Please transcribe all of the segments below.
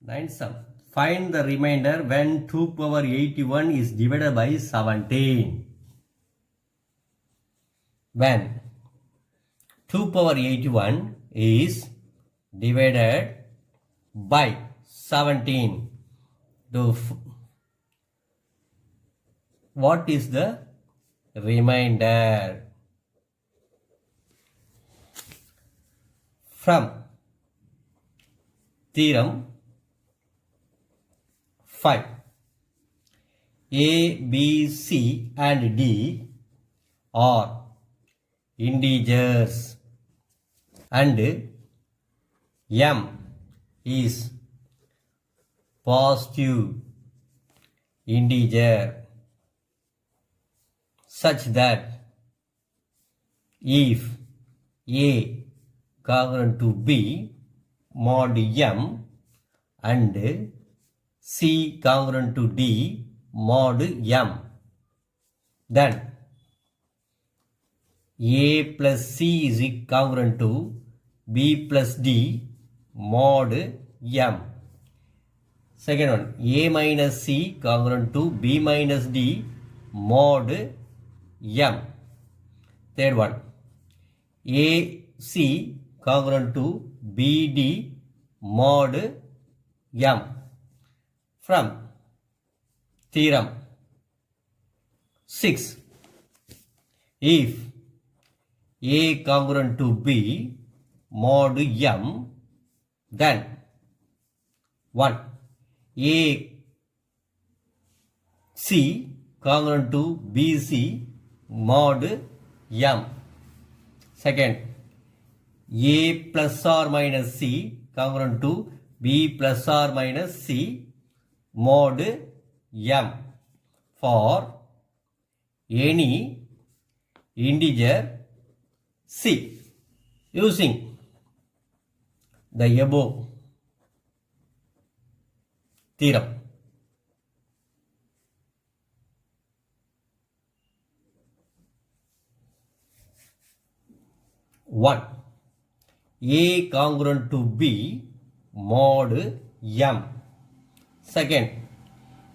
Ninth sum. Find the remainder when 2 power 81 is divided by 17. When 2 power 81 is divided by 17. What is the remainder? From theorem 5. A, B, C and D are integers and M is positive integer such that if A congruent to B mod M and C congruent to D mod M, then A plus C is congruent to B plus D mod M. Second one, A minus C congruent to B minus D mod M. Third one, AC congruent to BD mod M. From theorem 6. If A congruent to B mod M, then 1. A C congruent to BC mod M. Second, A plus or minus C congruent to B plus or minus C mod M for any integer C using the above theorem. One, A congruent to B mod M. Second,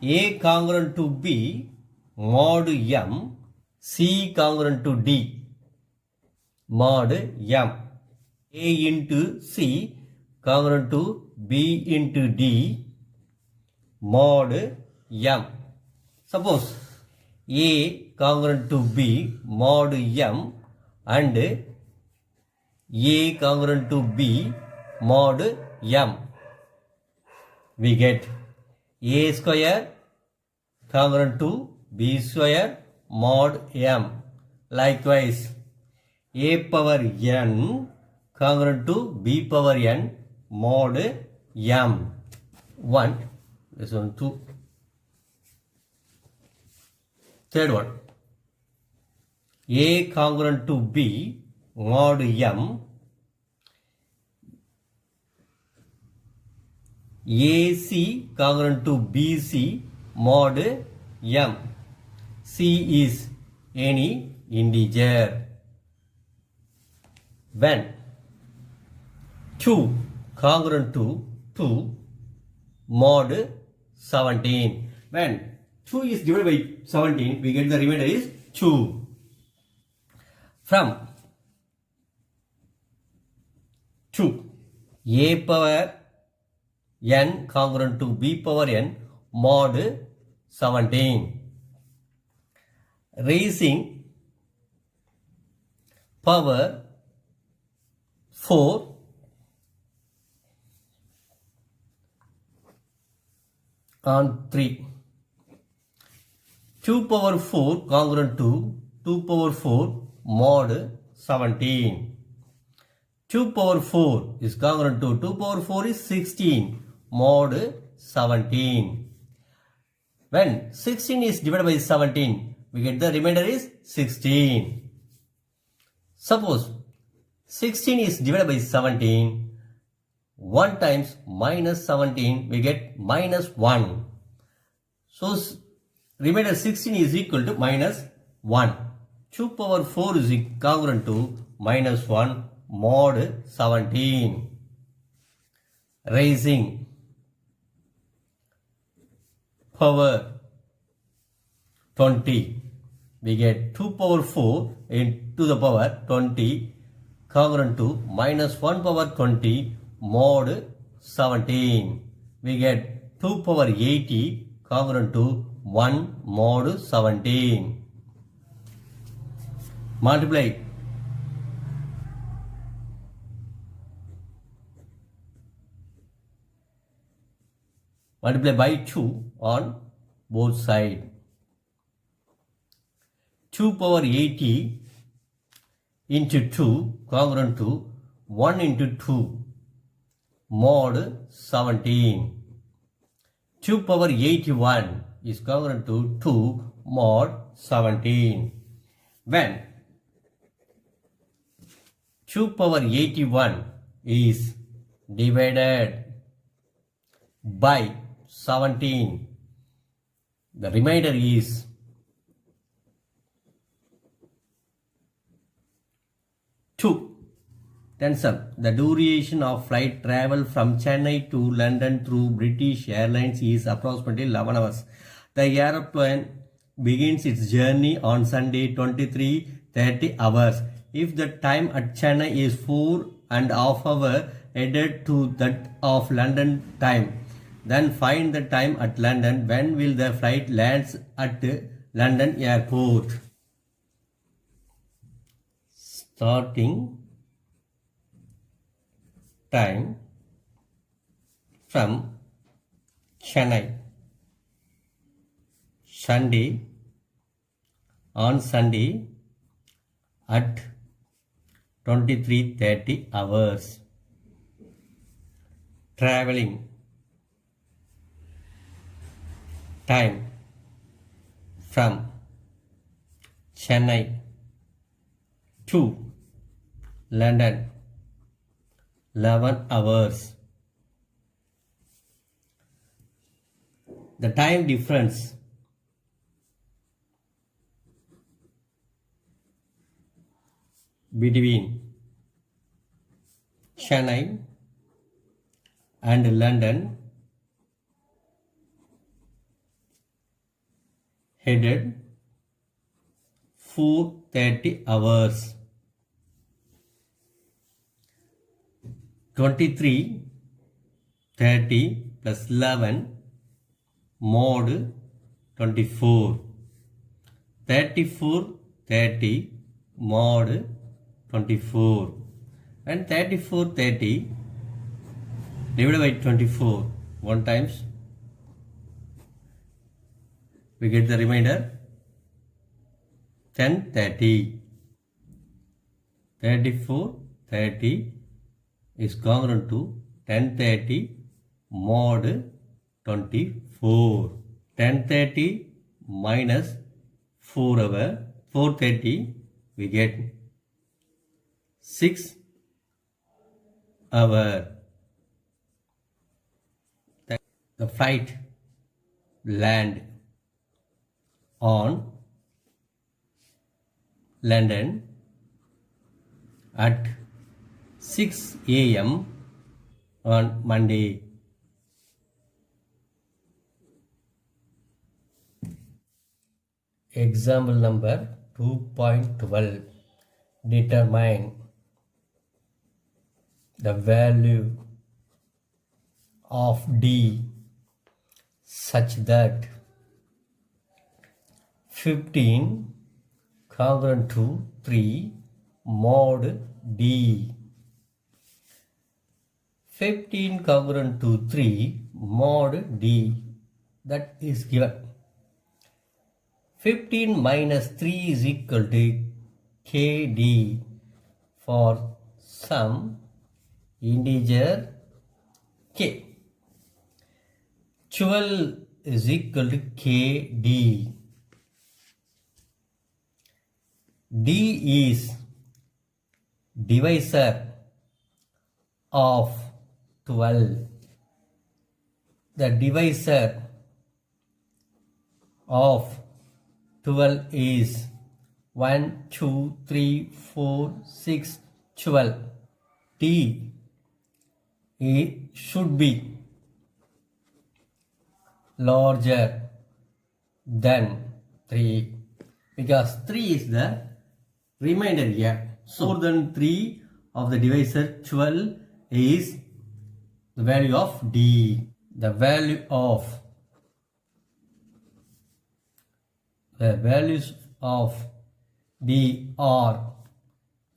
A congruent to B mod M, C congruent to D mod M. A into C congruent to B into D mod M. Suppose A congruent to B mod M and A congruent to B mod M. We get A square congruent to B square mod M. Likewise, A power n congruent to B power n mod M. 1. This one 2. Third one. A congruent to B mod M. AC congruent to BC mod M. C is any integer. When 2 congruent to 2 mod 17. When 2 is divided by 17, we get the remainder is 2. From 2, A power n congruent to B power n mod 17. Raising power 4 on 3. 2 power 4 congruent to 2 power 4 mod 17. 2 power 4 is congruent to 2 power 4 is 16 mod 17. When 16 is divided by 17, we get the remainder is 16. Suppose 16 is divided by 17, 1 times minus 17, we get minus 1. So, remainder 16 is equal to minus 1. 2 power 4 is congruent to minus 1 mod 17. Raising power 20. We get 2 power 4 into the power 20 congruent to minus 1 power 20 mod 17. We get 2 power 80 congruent to 1 mod 17. Multiply. Multiply by 2 on both sides. 2 power 80 into 2 congruent to 1 into 2 mod 17. 2 power 81 is congruent to 2 mod 17. When 2 power 81 is divided by 17, the remainder is 2. Then sum. The duration of flight travel from Chennai to London through British Airlines is approximately 11 hours. The airplane begins its journey on Sunday 23:30 hours. If the time at Chennai is 4.5 hours added to that of London time, then find the time at London. When will the flight lands at London airport? Starting time from Chennai. On Sunday at 23:30 hours. Traveling time from Chennai to London 11 hours. The time difference between Chennai and London headed 4:30 hours. 23:30 plus 11 mod 24. 34:30 mod 24. And 34:30 divided by 24 one times. We get the remainder 10:30. 34:30 is congruent to 10:30 mod 24. 10:30 minus 4 hour 4:30 we get 6 hour. The flight land on London at 6 a.m. on Monday. Example number 2.12. Determine the value of D such that 15 congruent to 3 mod D. 15 congruent to 3 mod D, that is given. 15 minus 3 is equal to KD for some integer K. 12 is equal to KD. D is divisor of 12. The divisor of 12 is 1, 2, 3, 4, 6, 12. D should be larger then 3, because 3 is the remainder here. So more than 3 of the divisor 12 is the value of D. The values of D are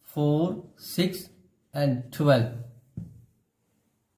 4, 6 and 12.